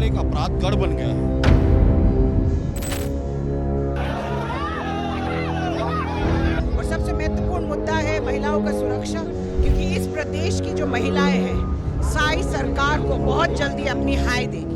एक अपराध गढ़ बन गया है। और सबसे महत्वपूर्ण मुद्दा है महिलाओं का सुरक्षा, क्योंकि इस प्रदेश की जो महिलाएं हैं साई सरकार को बहुत जल्दी अपनी हाय देगी।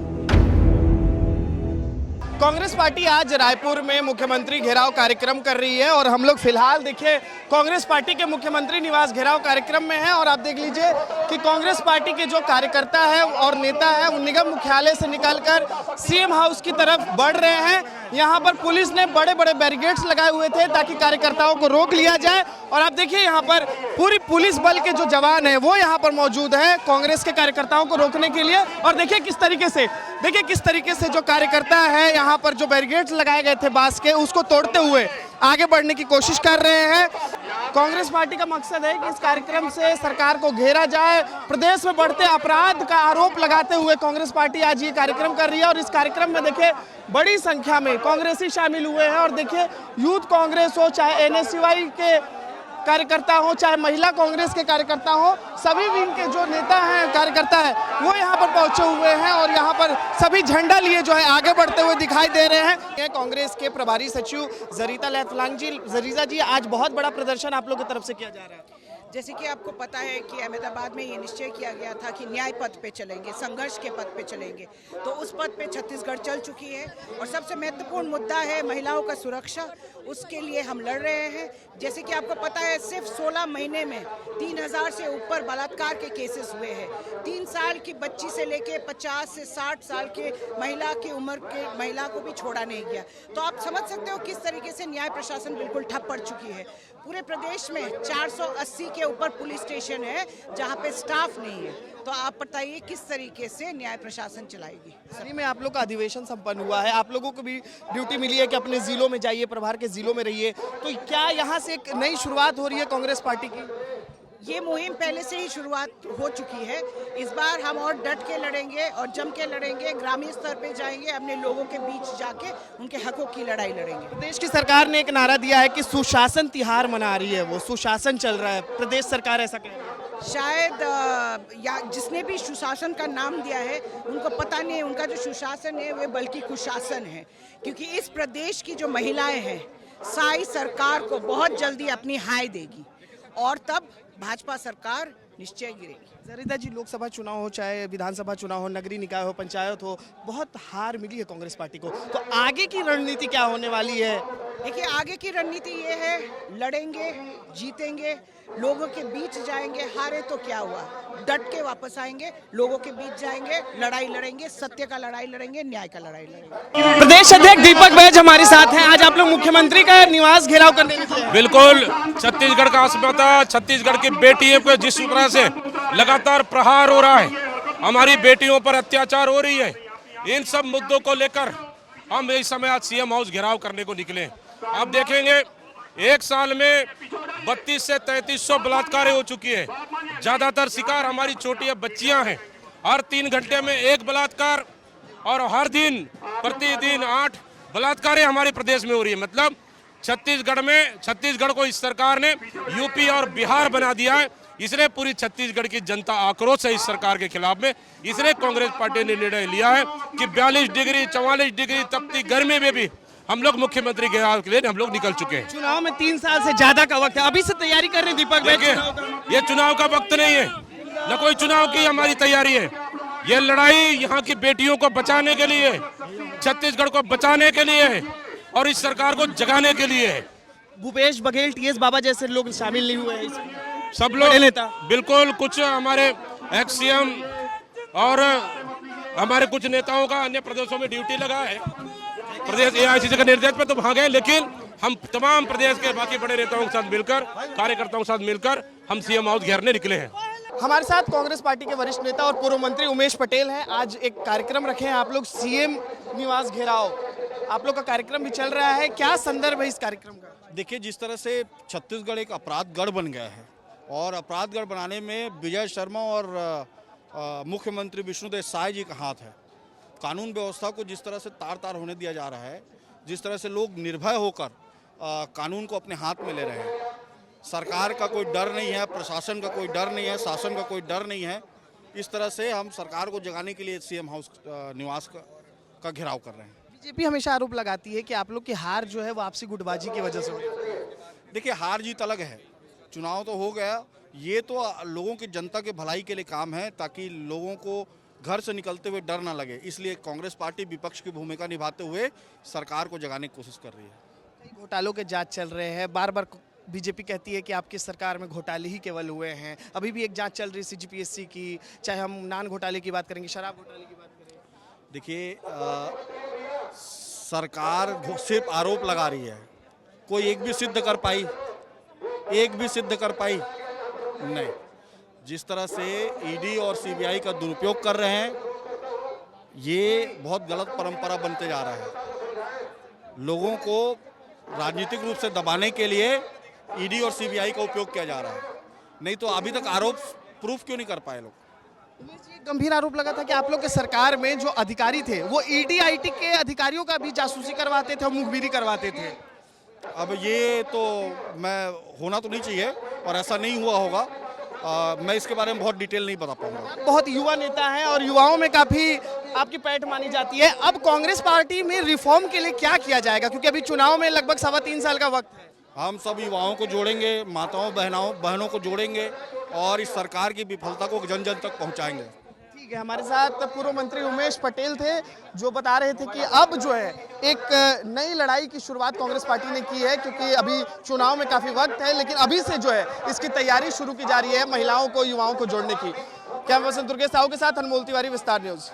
कांग्रेस पार्टी आज रायपुर में मुख्यमंत्री घेराव कार्यक्रम कर रही है और हम लोग फिलहाल देखिए कांग्रेस पार्टी के मुख्यमंत्री निवास घेराव कार्यक्रम में हैं और आप देख लीजिए कि कांग्रेस पार्टी के जो कार्यकर्ता है और नेता है वो निगम मुख्यालय से निकलकर सीएम हाउस की तरफ बढ़ रहे हैं। यहाँ पर पुलिस ने बड़े बड़े बैरिकेड्स लगाए हुए थे ताकि कार्यकर्ताओं को रोक लिया जाए और आप देखिए यहाँ पर पूरी पुलिस बल के जो जवान है वो यहाँ पर मौजूद है कांग्रेस के कार्यकर्ताओं को रोकने के लिए। और देखिए किस तरीके से जो कार्यकर्ता है यहाँ पर जो बैरिकेड्स लगाए गए थे बांस के उसको तोड़ते हुए आगे बढ़ने की कोशिश कर रहे हैं। कांग्रेस पार्टी का मकसद है कि इस कार्यक्रम से सरकार को घेरा जाए। प्रदेश में बढ़ते अपराध का आरोप लगाते हुए कांग्रेस पार्टी आज ये कार्यक्रम कर रही है और इस कार्यक्रम में देखिए बड़ी संख्या में कांग्रेसी शामिल हुए हैं और देखिए यूथ कांग्रेस हो, चाहे एनएसयूआई के कार्यकर्ता हो, चाहे महिला कांग्रेस के कार्यकर्ता हो, सभी विंग के जो नेता हैं कार्यकर्ता है वो यहाँ पर पहुंचे हुए हैं और यहाँ पर सभी झंडा लिए जो है आगे बढ़ते हुए दिखाई दे रहे हैं। कांग्रेस के प्रभारी सचिव जरीता लैथलांग जी, जरीजा जी, आज बहुत बड़ा प्रदर्शन आप लोग की तरफ से किया जा रहा है। जैसे कि आपको पता है कि अहमदाबाद में ये निश्चय किया गया था कि न्याय पथ पे चलेंगे, संघर्ष के पथ पे चलेंगे, तो उस पथ पे छत्तीसगढ़ चल चुकी है और सबसे महत्वपूर्ण मुद्दा है महिलाओं का सुरक्षा। उसके लिए हम लड़ रहे हैं। जैसे कि आपको पता है सिर्फ 16 महीने में 3000 से ऊपर बलात्कार के केसेस हुए हैं। 3 साल की बच्ची से लेके 50 से 60 साल के महिला की उम्र के महिला को भी छोड़ा नहीं गया। तो आप समझ सकते हो किस तरीके से न्याय प्रशासन बिल्कुल ठप पड़ चुकी है। पूरे प्रदेश में 480 के ऊपर पुलिस स्टेशन है जहां पे स्टाफ नहीं है। तो आप बताइए किस तरीके से न्याय प्रशासन चलाएगी। सही में आप लोग का अधिवेशन संपन्न हुआ है, आप लोगों को भी ड्यूटी मिली है कि अपने जिलों में जाइए, प्रभार के जिलों में रहिए, तो क्या यहाँ से एक नई शुरुआत हो रही है कांग्रेस पार्टी की? ये मुहिम पहले से ही शुरुआत हो चुकी है। इस बार हम और डट के लड़ेंगे और जम के लड़ेंगे, ग्रामीण स्तर पे जाएंगे, अपने लोगों के बीच जाके उनके हकों की लड़ाई लड़ेंगे। प्रदेश की सरकार ने एक नारा दिया है कि सुशासन तिहार मना रही है, वो सुशासन चल रहा है, प्रदेश सरकार ऐसा कह रही है। शायद या जिसने भी सुशासन का नाम दिया है उनको पता नहीं है उनका जो सुशासन है वे बल्कि कुशासन है, क्योंकि इस प्रदेश की जो महिलाएं हैं साई सरकार को बहुत जल्दी अपनी हाय देगी और तब भाजपा सरकार निश्चय गिरेगी। जरीदा जी, लोकसभा चुनाव हो, चाहे विधानसभा चुनाव हो, नगरीय निकाय हो, पंचायत हो, बहुत हार मिली है कांग्रेस पार्टी को, तो आगे की रणनीति क्या होने वाली है? देखिए आगे की रणनीति ये है, लड़ेंगे, जीतेंगे, लोगों के बीच जाएंगे, हारे तो क्या हुआ, डट के वापस आएंगे, लोगों के बीच जाएंगे, लड़ाई लड़ेंगे, सत्य का लड़ाई लड़ेंगे, न्याय का लड़ाई लड़ेंगे। प्रदेश अध्यक्ष दीपक बैज हमारे साथ हैं। आज आप लोग मुख्यमंत्री का निवास घेराव करने निकले हैं। बिल्कुल, छत्तीसगढ़ का अस्मिता, छत्तीसगढ़ की बेटियों को जिस तरह से लगातार प्रहार हो रहा है, हमारी बेटियों पर अत्याचार हो रही है, इन सब मुद्दों को लेकर हम इस समय आज सीएम हाउस घेराव करने को निकले। आप देखेंगे एक साल में 32 से 3300 बलात्कार हो चुकी है। ज्यादातर शिकार हमारी छोटी बच्चियां हैं। हर 3 घंटे में एक बलात्कार और हर दिन प्रतिदिन 8 बलात्कारें हमारे प्रदेश में हो रही है। मतलब छत्तीसगढ़ को इस सरकार ने यूपी और बिहार बना दिया है। इसलिए पूरी छत्तीसगढ़ की जनता आक्रोश है इस सरकार के खिलाफ में। इसलिए कांग्रेस पार्टी ने निर्णय लिया है कि 42 डिग्री 44 डिग्री तपती गर्मी में भी हम लोग मुख्यमंत्री घेराव के लिए हम लोग निकल चुके हैं। चुनाव में 3 साल से ज्यादा का वक्त है, अभी से तैयारी कर रहे हैं दीपक भाई। ये चुनाव का वक्त नहीं है, न कोई चुनाव की हमारी तैयारी है। ये लड़ाई यहाँ की बेटियों को बचाने के लिए, छत्तीसगढ़ को बचाने के लिए है और इस सरकार को जगाने के लिए है। भूपेश बघेल, टीएस बाबा जैसे लोग शामिल नहीं हुए हैं, सब लोग नेता बिल्कुल, कुछ हमारे एक्स सीएम और हमारे कुछ नेताओं का अन्य प्रदेशों में ड्यूटी लगा है। प्रदेश एआईसीसी के निर्देश पे तो भागे, लेकिन हम तमाम प्रदेश के बाकी बड़े नेताओं के साथ मिलकर, कार्यकर्ताओं के साथ मिलकर हम सीएम हाउस घेरने निकले हैं। हमारे साथ कांग्रेस पार्टी के वरिष्ठ नेता और पूर्व मंत्री उमेश पटेल हैं। आज एक कार्यक्रम रखे हैं आप लोग, सीएम निवास घेराव, आप लोग का कार्यक्रम भी चल रहा है, क्या संदर्भ है इस कार्यक्रम का? देखिए, जिस तरह से छत्तीसगढ़ एक अपराध गढ़ बन गया है और अपराध गढ़ बनाने में विजय शर्मा और मुख्यमंत्री विष्णुदेव साय जी का हाथ है। कानून व्यवस्था को जिस तरह से तार तार होने दिया जा रहा है, जिस तरह से लोग निर्भय होकर कानून को अपने हाथ में ले रहे हैं, सरकार का कोई डर नहीं है, प्रशासन का कोई डर नहीं है, शासन का कोई डर नहीं है, इस तरह से हम सरकार को जगाने के लिए सीएम हाउस निवास का घेराव कर रहे हैं। बीजेपी हमेशा आरोप लगाती है कि आप लोग की हार जो है वो आपसी गुटबाजी की वजह से हो रही है। देखिए, हार जीत अलग है, चुनाव तो हो गया, ये तो लोगों की, जनता के भलाई के लिए काम है, ताकि लोगों को घर से निकलते हुए डर ना लगे। इसलिए कांग्रेस पार्टी विपक्ष की भूमिका निभाते हुए सरकार को जगाने की कोशिश कर रही है। कई घोटालों के जांच चल रहे हैं, बार बार बीजेपी कहती है कि आपकी सरकार में घोटाले ही केवल हुए हैं। अभी भी एक जांच चल रही है सीजीपीएससी की, चाहे हम नान घोटाले की बात करेंगे, शराब घोटाले की बात करें। देखिए, सरकार सिर्फ आरोप लगा रही है, कोई एक भी सिद्ध कर पाई? एक भी सिद्ध कर पाई? नहीं। जिस तरह से ईडी और सीबीआई का दुरुपयोग कर रहे हैं, ये बहुत गलत परंपरा बनते जा रहा है। लोगों को राजनीतिक रूप से दबाने के लिए ईडी और सीबीआई का उपयोग किया जा रहा है, नहीं तो अभी तक आरोप प्रूफ क्यों नहीं कर पाए लोग? उमेश जी, एक गंभीर आरोप लगा था कि आप लोग के सरकार में जो अधिकारी थे वो ईडी आईटी के अधिकारियों का भी जासूसी करवाते थे और मुखबिरी करवाते थे। अब ये तो होना तो नहीं चाहिए और ऐसा नहीं हुआ होगा। मैं इसके बारे में बहुत डिटेल नहीं बता पाऊंगा। बहुत युवा नेता हैं और युवाओं में काफी आपकी पैठ मानी जाती है। अब कांग्रेस पार्टी में रिफॉर्म के लिए क्या किया जाएगा, क्योंकि अभी चुनाव में लगभग 3.25 साल का वक्त है। हम सब युवाओं को जोड़ेंगे, माताओं बहनों को जोड़ेंगे और इस सरकार की विफलता को जन जन तक पहुंचाएंगे। ठीक है, हमारे साथ पूर्व मंत्री उमेश पटेल थे, जो बता रहे थे कि अब जो है एक नई लड़ाई की शुरुआत कांग्रेस पार्टी ने की है, क्योंकि अभी चुनाव में काफी वक्त है, लेकिन अभी से जो है इसकी तैयारी शुरू की जा रही है महिलाओं को, युवाओं को जोड़ने की। कैमरा पर्सन दुर्गेश साहू के साथ अनमोल तिवारी, विस्तार न्यूज।